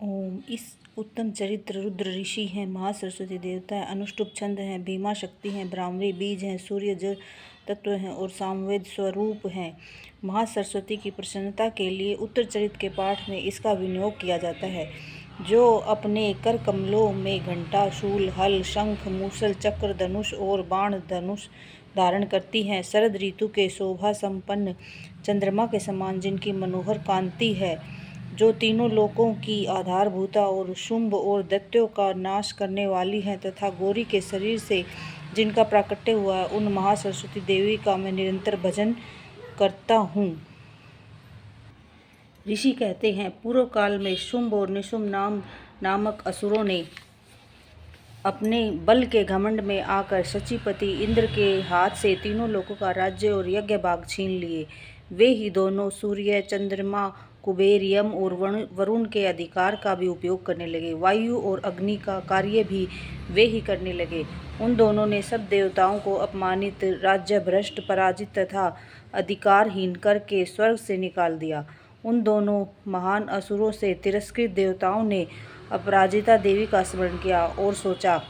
ओम। इस उत्तम चरित्र रुद्र ऋषि हैं, महासरस्वती देवता है, अनुष्टुप छंद हैं, भीमा शक्ति हैं, ब्राह्मणी बीज हैं, सूर्य जल तत्व हैं और सामवेद स्वरूप हैं। महासरस्वती की प्रसन्नता के लिए उत्तर चरित्र के पाठ में इसका विनियोग किया जाता है। जो अपने कर कमलों में घंटा, शूल, हल, शंख, मूसल, चक्र, धनुष और बाण धनुष धारण करती हैं। शरद ऋतु के शोभा संपन्न चंद्रमा के समान जिनकी मनोहर कांति है, जो तीनों लोकों की आधारभूता और शुंभ और दैत्यों का नाश करने वाली हैं तथा गौरी के शरीर से जिनका प्राकट्य हुआ है, उन महासरस्वती देवी का मैं निरंतर भजन करता हूँ। ऋषि कहते हैं, पूर्व काल में शुंभ और निशुंभ नामक असुरों ने अपने बल के घमंड में आकर शचीपति इंद्र के हाथ से तीनों लोकों का राज्य और यज्ञ भाग छीन लिए। वे ही दोनों सूर्य, चंद्रमा, कुबेर, यम और वरुण के अधिकार का भी उपयोग करने लगे। वायु और अग्नि का कार्य भी वे ही करने लगे। उन दोनों ने सब देवताओं को अपमानित, राज्य भ्रष्ट, पराजित तथा अधिकारहीन करके स्वर्ग से निकाल दिया। उन दोनों महान असुरों से तिरस्कृत देवताओं ने अपराजिता देवी का स्मरण किया और सोचा,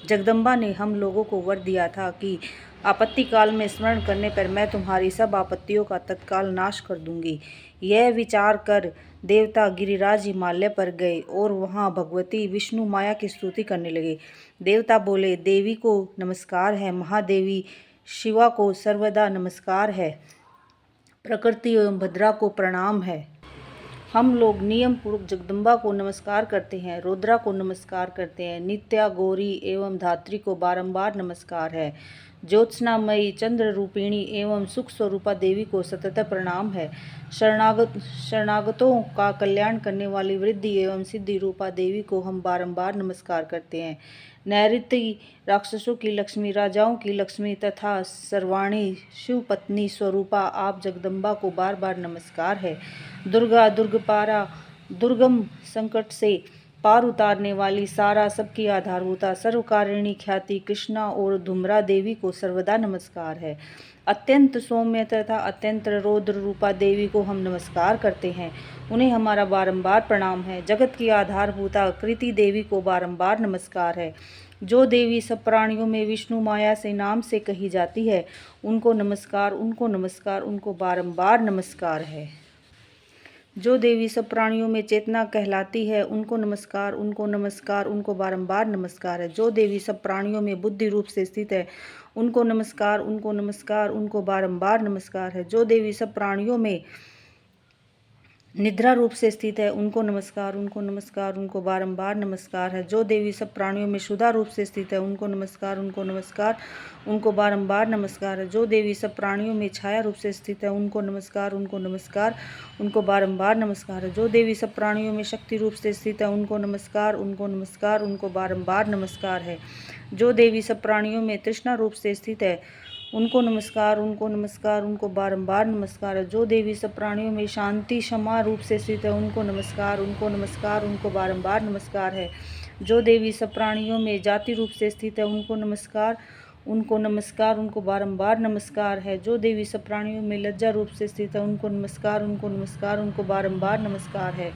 जगदम्बा ने हम लोगों को वर दिया था कि आपत्ति काल में स्मरण करने पर मैं तुम्हारी सब आपत्तियों का तत्काल नाश कर दूंगी। यह विचार कर देवता गिरिराज हिमालय पर गए और वहां भगवती विष्णु माया की स्तुति करने लगे। देवता बोले, देवी को नमस्कार है, महादेवी शिवा को सर्वदा नमस्कार है, प्रकृति एवं भद्रा को प्रणाम है। हम लोग नियम पूर्वक जगदम्बा को नमस्कार करते हैं, रुद्रा को नमस्कार करते हैं, नित्या, गौरी एवं धात्री को बारंबार नमस्कार है, ज्योत्सनामयी, चंद्र रूपिणी एवं सुख स्वरूपा देवी को सतत प्रणाम है, शरणागतों का कल्याण करने वाली वृद्धि एवं सिद्धि रूपा देवी को हम बारंबार नमस्कार करते हैं। नैऋत्य राक्षसों की लक्ष्मी, राजाओं की लक्ष्मी तथा सर्वाणी शिव पत्नी स्वरूपा आप जगदम्बा को बार बार नमस्कार है। दुर्गा, दुर्गपारा, दुर्गम संकट से पार उतारने वाली, सारा सबकी आधारभूता, सर्वकारिणी ख्याति कृष्णा और धुम्रा देवी को सर्वदा नमस्कार है। अत्यंत सौम्य तथा अत्यंत रौद्र रूपा देवी को हम नमस्कार करते हैं, उन्हें हमारा बारंबार प्रणाम है। जगत की आधारभूता कृति देवी को बारंबार नमस्कार है। जो देवी सब प्राणियों में विष्णु माया से नाम से कही जाती है, उनको नमस्कार, उनको नमस्कार, उनको बारंबार नमस्कार है। जो देवी सब प्राणियों में चेतना कहलाती है, उनको नमस्कार, उनको नमस्कार, उनको बारंबार नमस्कार है। जो देवी सब प्राणियों में बुद्धि रूप से स्थित है, उनको नमस्कार, उनको नमस्कार, उनको बारंबार नमस्कार है। जो देवी सब प्राणियों में निद्रा रूप से स्थित है, उनको नमस्कार, उनको नमस्कार, उनको बारंबार नमस्कार है। जो देवी सब प्राणियों में शुदा रूप से स्थित है, उनको नमस्कार, उनको नमस्कार, उनको बारंबार नमस्कार है। जो देवी सब प्राणियों में छाया रूप से स्थित है, उनको नमस्कार, उनको नमस्कार, उनको बारंबार नमस्कार है। जो देवी सब प्राणियों में शक्ति रूप से स्थित है, उनको नमस्कार, उनको नमस्कार, उनको बारंबार नमस्कार है। जो देवी सब प्राणियों में तृष्णा रूप से स्थित है, उनको नमस्कार, उनको नमस्कार, उनको बारंबार नमस्कार है। जो देवी सब प्राणियों में शांति क्षमा रूप से स्थित है, उनको नमस्कार, उनको नमस्कार, उनको बारंबार नमस्कार है। जो देवी सब प्राणियों में जाति रूप से स्थित है, उनको नमस्कार, उनको नमस्कार, उनको बारंबार नमस्कार है। जो देवी सब प्राणियों में लज्जा रूप से स्थित है, उनको नमस्कार, उनको नमस्कार, उनको बारंबार नमस्कार है।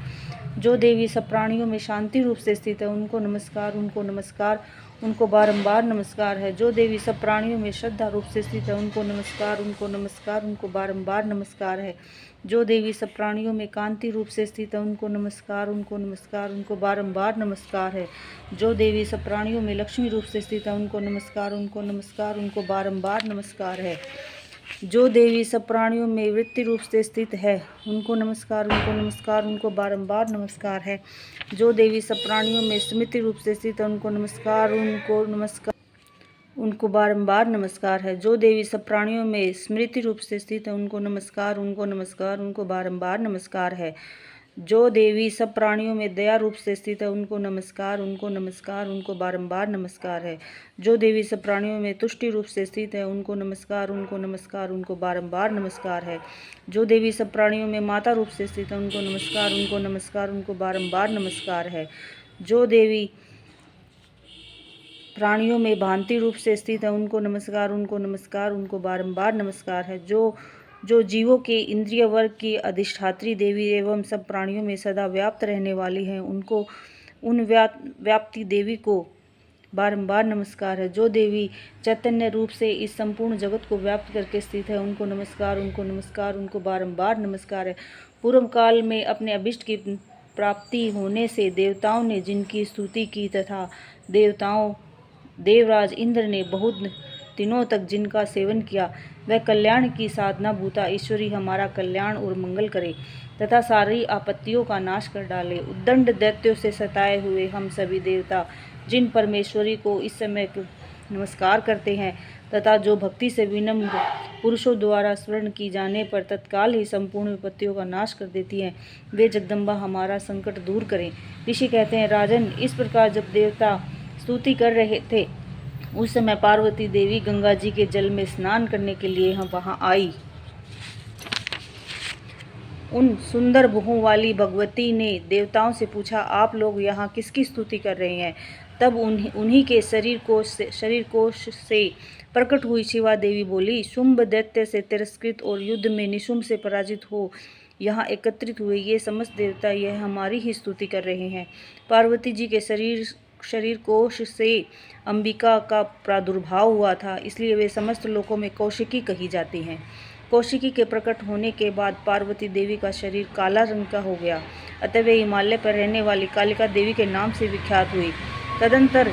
जो देवी सब प्राणियों में शांति रूप से स्थित है, उनको नमस्कार, उनको नमस्कार, उनको बारंबार नमस्कार है। जो देवी सब प्राणियों में श्रद्धा रूप से स्थित है, उनको नमस्कार, उनको नमस्कार, उनको बारंबार नमस्कार है। जो देवी सब प्राणियों में कांति रूप से स्थित है, उनको नमस्कार, उनको नमस्कार, उनको बारंबार नमस्कार है। जो देवी सब प्राणियों में लक्ष्मी रूप से स्थित है, उनको नमस्कार, उनको नमस्कार, उनको बारंबार नमस्कार है। जो देवी सब प्राणियों में वृत्ति रूप से स्थित है, उनको नमस्कार, उनको नमस्कार, उनको बारंबार नमस्कार है। जो देवी सब प्राणियों में स्मृति रूप से स्थित है, उनको नमस्कार, उनको नमस्कार, उनको बारंबार नमस्कार है। जो देवी सब प्राणियों में स्मृति रूप से स्थित है, उनको नमस्कार, उनको नमस्कार, उनको बारंबार नमस्कार है। जो देवी सब प्राणियों में दया रूप से स्थित है, उनको नमस्कार, उनको नमस्कार, उनको बारंबार नमस्कार है। जो देवी सब प्राणियों में तुष्टि रूप से स्थित है, उनको नमस्कार, उनको नमस्कार, उनको बारंबार नमस्कार है। जो देवी सब प्राणियों में माता रूप से स्थित है, उनको नमस्कार, उनको नमस्कार, उनको बारंबार नमस्कार है। जो देवी प्राणियों में भांति रूप से स्थित है, उनको नमस्कार, उनको नमस्कार, उनको बारंबार नमस्कार है। जो जो जीवों के इंद्रिय वर्ग की अधिष्ठात्री देवी एवं सब प्राणियों में सदा व्याप्त रहने वाली हैं, उनको उन व्याप्ति देवी को बारंबार नमस्कार है। जो देवी चैतन्य रूप से इस संपूर्ण जगत को व्याप्त करके स्थित है, उनको नमस्कार, उनको नमस्कार, उनको बारंबार नमस्कार है। पूर्व काल में अपने अभिष्ट की प्राप्ति होने से देवताओं ने जिनकी स्तुति की तथा देवराज इंद्र ने बहुत दिनों तक जिनका सेवन किया, वह कल्याण की साधना भूता ईश्वरी हमारा कल्याण और मंगल करे तथा सारी आपत्तियों का नाश कर डाले। उद्दंड दैत्यों से सताए हुए हम सभी देवता जिन परमेश्वरी को इस समय नमस्कार करते हैं तथा जो भक्ति से विनम्र पुरुषों द्वारा स्मरण की जाने पर तत्काल ही संपूर्ण विपत्तियों का नाश कर देती हैं, वे जगदम्बा हमारा संकट दूर करें। ऋषि कहते हैं, राजन, इस प्रकार जब देवता स्तुति कर रहे थे उस समय पार्वती देवी गंगा जी के जल में स्नान करने के लिए वहां आई। उन सुंदर भुहों वाली भगवती ने देवताओं से पूछा, आप लोग यहाँ किसकी स्तुति कर रहे हैं? तब उन्हीं के शरीर कोश से प्रकट हुई शिवा देवी बोली, शुंभ दैत्य से तिरस्कृत और युद्ध में निशुंभ से पराजित हो यहाँ एकत्रित हुए ये समस्त देवता यह हमारी ही स्तुति कर रहे हैं। पार्वती जी के शरीर कोश से अंबिका का प्रादुर्भाव हुआ था, इसलिए वे समस्त लोकों में कौशिकी कही जाती हैं। कौशिकी के प्रकट होने के बाद पार्वती देवी का शरीर काला रंग का हो गया, अतः वे हिमालय पर रहने वाली कालिका देवी के नाम से विख्यात हुई। तदंतर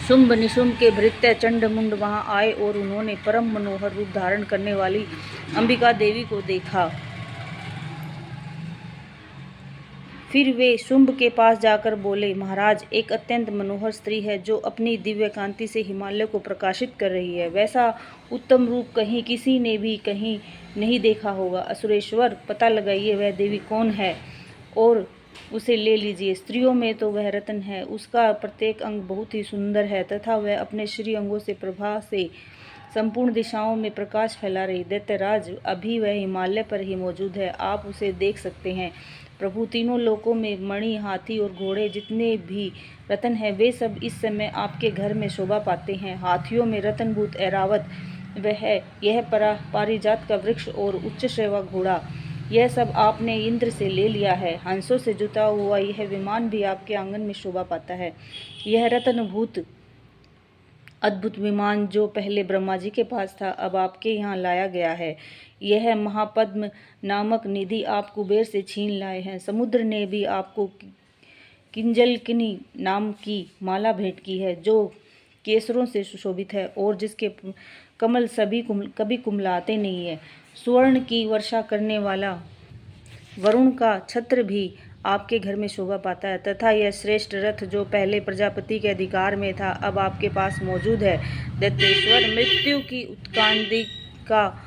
शुंभ निशुंभ के भृत्य चंडमुंड वहां आए और उन्होंने परम मनोहर रूप धारण करने वाली अंबिका देवी को देखा। फिर वे शुंभ के पास जाकर बोले, महाराज, एक अत्यंत मनोहर स्त्री है जो अपनी दिव्य कांति से हिमालय को प्रकाशित कर रही है। वैसा उत्तम रूप कहीं किसी ने भी कहीं नहीं देखा होगा। असुरेश्वर, पता लगाइए वह देवी कौन है और उसे ले लीजिए। स्त्रियों में तो वह रत्न है, उसका प्रत्येक अंग बहुत ही सुंदर है तथा वह अपने श्री अंगों से प्रभा से संपूर्ण दिशाओं में प्रकाश फैला रही। दैत्यराज, अभी वह हिमालय पर ही मौजूद है, आप उसे देख सकते हैं। प्रभु, तीनों लोकों में मणि, हाथी और घोड़े जितने भी रत्न हैं वे सब इस समय आपके घर में शोभा पाते हैं। हाथियों में रत्नभूत ऐरावत, यह पारिजात का वृक्ष और उच्च श्रेवा घोड़ा, यह सब आपने इंद्र से ले लिया है। हंसों से जुता हुआ यह विमान भी आपके आंगन में शोभा पाता है। यह रत्नभूत अद्भुत विमान जो पहले ब्रह्मा जी के पास था, अब आपके यहाँ लाया गया है। यह महापद्म नामक निधि आप कुबेर से छीन लाए हैं। समुद्र ने भी आपको किंजलकिनी नाम की माला भेंट की है जो केसरों से सुशोभित है और जिसके कमल कभी कुमलाते नहीं है। स्वर्ण की वर्षा करने वाला वरुण का छत्र भी आपके घर में शोभा पाता है तथा यह श्रेष्ठ रथ जो पहले प्रजापति के अधिकार में था अब आपके पास मौजूद है। दैत्येश्वर, मृत्यु की उत्कांतिका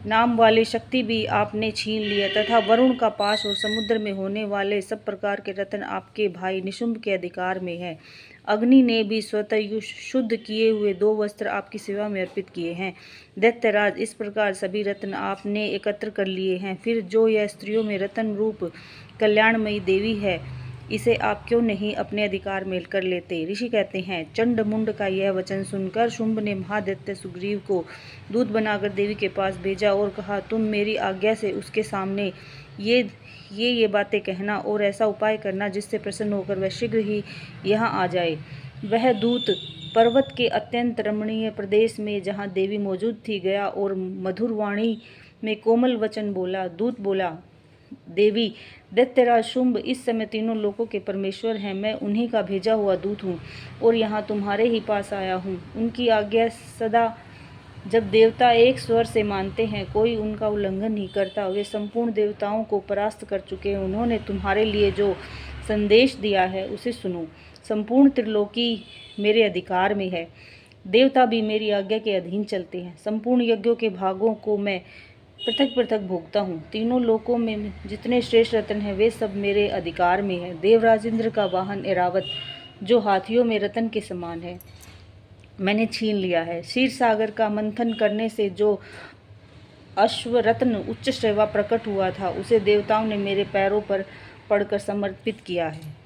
नाम वाली शक्ति भी आपने छीन लिया तथा वरुण का पाश और समुद्र में होने वाले सब प्रकार के रत्न आपके भाई निशुंभ के अधिकार में है। अग्नि ने भी स्वतः शुद्ध किए हुए 2 वस्त्र आपकी सेवा में अर्पित किए हैं। दैत्यराज, इस प्रकार सभी रत्न आपने एकत्र कर लिए हैं। फिर जो यह स्त्रियों में रत्न रूप कल्याणमयी देवी है, इसे आप क्यों नहीं अपने अधिकार में कर लेते? ऋषि कहते हैं, चंडमुंड का यह वचन सुनकर शुंभ ने महादैत्य सुग्रीव को दूत बनाकर देवी के पास भेजा और कहा, तुम मेरी आज्ञा से उसके सामने ये बातें कहना और ऐसा उपाय करना जिससे प्रसन्न होकर वह शीघ्र ही यहाँ आ जाए। वह दूत पर्वत के अत्यंत रमणीय प्रदेश में जहाँ देवी मौजूद थी गया और मधुर वाणी में कोमल वचन बोला। दूत बोला, देवी, दैत्यराज शुंभ इस समय तीनों लोकों के परमेश्वर हैं। मैं उन्हीं का भेजा हुआ दूत हूँ और यहाँ तुम्हारे ही पास आया हूँ। उनकी आज्ञा सदा जब देवता एक स्वर से मानते हैं, कोई उनका उल्लंघन नहीं करता। वे संपूर्ण देवताओं को परास्त कर चुके हैं। उन्होंने तुम्हारे लिए जो संदेश दिया है उसे सुनो। संपूर्ण त्रिलोकी मेरे अधिकार में है। देवता भी मेरी आज्ञा के अधीन चलते हैं। संपूर्ण यज्ञों के भागों को मैं पृथक पृथक भोगता हूँ। तीनों लोकों में जितने श्रेष्ठ रत्न हैं वे सब मेरे अधिकार में है। देवराज इंद्र का वाहन ऐरावत जो हाथियों में रत्न के समान है, मैंने छीन लिया है। क्षीर सागर का मंथन करने से जो अश्वरत्न उच्च श्रेवा प्रकट हुआ था उसे देवताओं ने मेरे पैरों पर पड़कर समर्पित किया है।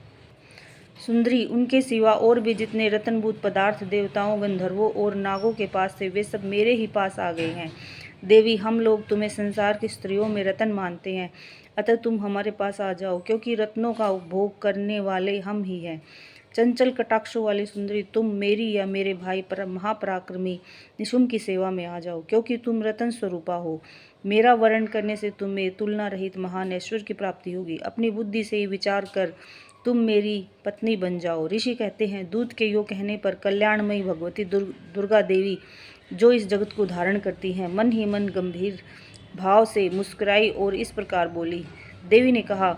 सुंदरी, उनके सिवा और भी जितने रत्नभूत पदार्थ देवताओं, गंधर्वों और नागों के पास थे वे सब मेरे ही पास आ गए हैं। देवी, हम लोग तुम्हें संसार की स्त्रियों में रत्न मानते हैं, अतः तुम हमारे पास आ जाओ, क्योंकि रत्नों का उपभोग करने वाले हम ही हैं। चंचल कटाक्षों वाली सुंदरी, तुम मेरी या मेरे भाई पर महापराक्रमी निशुम्भ की सेवा में आ जाओ, क्योंकि तुम रतन स्वरूपा हो। मेरा वर्ण करने से तुम्हें तुलना रहित महान ऐश्वर्य की प्राप्ति होगी। अपनी बुद्धि से ही विचार कर तुम मेरी पत्नी बन जाओ। ऋषि कहते हैं, दूत के यो कहने पर कल्याणमयी भगवती दुर्गा देवी, जो इस जगत को धारण करती हैं, मन ही मन गंभीर भाव से मुस्कुराई और इस प्रकार बोली। देवी ने कहा,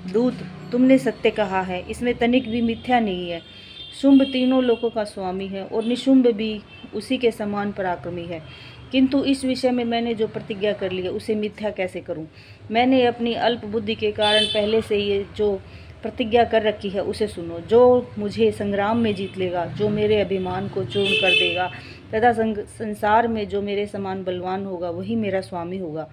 दूत, तुमने सत्य कहा है, इसमें तनिक भी मिथ्या नहीं है। शुंभ तीनों लोकों का स्वामी है और निशुंभ भी उसी के समान पराक्रमी है, किंतु इस विषय में मैंने जो प्रतिज्ञा कर ली है उसे मिथ्या कैसे करूं? मैंने अपनी अल्प बुद्धि के कारण पहले से ये जो प्रतिज्ञा कर रखी है उसे सुनो। जो मुझे संग्राम में जीत लेगा, जो मेरे अभिमान को चूर्ण कर देगा तथा संसार में जो मेरे समान बलवान होगा, वही मेरा स्वामी होगा।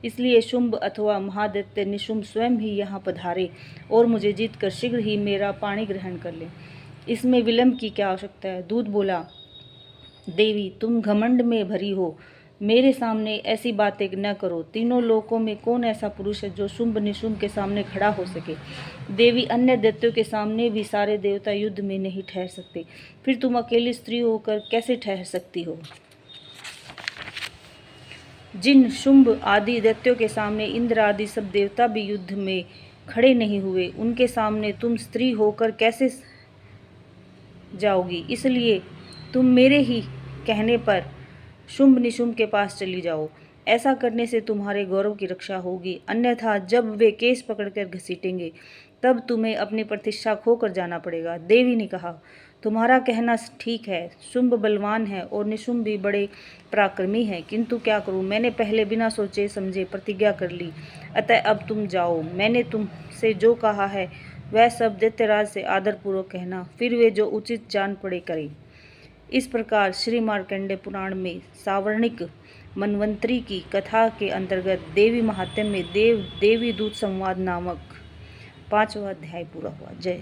इसलिए शुंभ अथवा महादैत्य निशुंभ स्वयं ही यहाँ पधारे और मुझे जीतकर शीघ्र ही मेरा पाणी ग्रहण कर ले। इसमें विलंब की क्या आवश्यकता है? दूत बोला, देवी, तुम घमंड में भरी हो, मेरे सामने ऐसी बातें न करो। तीनों लोकों में कौन ऐसा पुरुष है जो शुंभ निशुंभ के सामने खड़ा हो सके? देवी, अन्य दैत्यों के सामने भी सारे देवता युद्ध में नहीं ठहर सकते, फिर तुम अकेली स्त्री होकर कैसे ठहर सकती हो? जिन शुंभ आदि दैत्यों के सामने इंद्र आदि सब देवता भी युद्ध में खड़े नहीं हुए, उनके सामने तुम स्त्री होकर कैसे जाओगी? इसलिए तुम मेरे ही कहने पर शुंभ निशुंभ के पास चली जाओ। ऐसा करने से तुम्हारे गौरव की रक्षा होगी, अन्यथा जब वे केस पकड़कर घसीटेंगे तब तुम्हें अपनी प्रतिष्ठा खोकर जाना पड़ेगा। देवी ने कहा, तुम्हारा कहना ठीक है, शुंभ बलवान है और निशुंभ भी बड़े पराक्रमी है, किंतु क्या करूं? मैंने पहले बिना सोचे समझे प्रतिज्ञा कर ली, अतः अब तुम जाओ। मैंने तुमसे जो कहा है वह सब दैत्यराज से आदरपूर्वक कहना, फिर वे जो उचित जान पड़े करें। इस प्रकार श्री मार्कंडेय पुराण में सावर्णिक मनवंतरी की कथा के अंतर्गत देवी महात्म्य में देवी दूत संवाद नामक 5वां अध्याय पूरा हुआ। जय।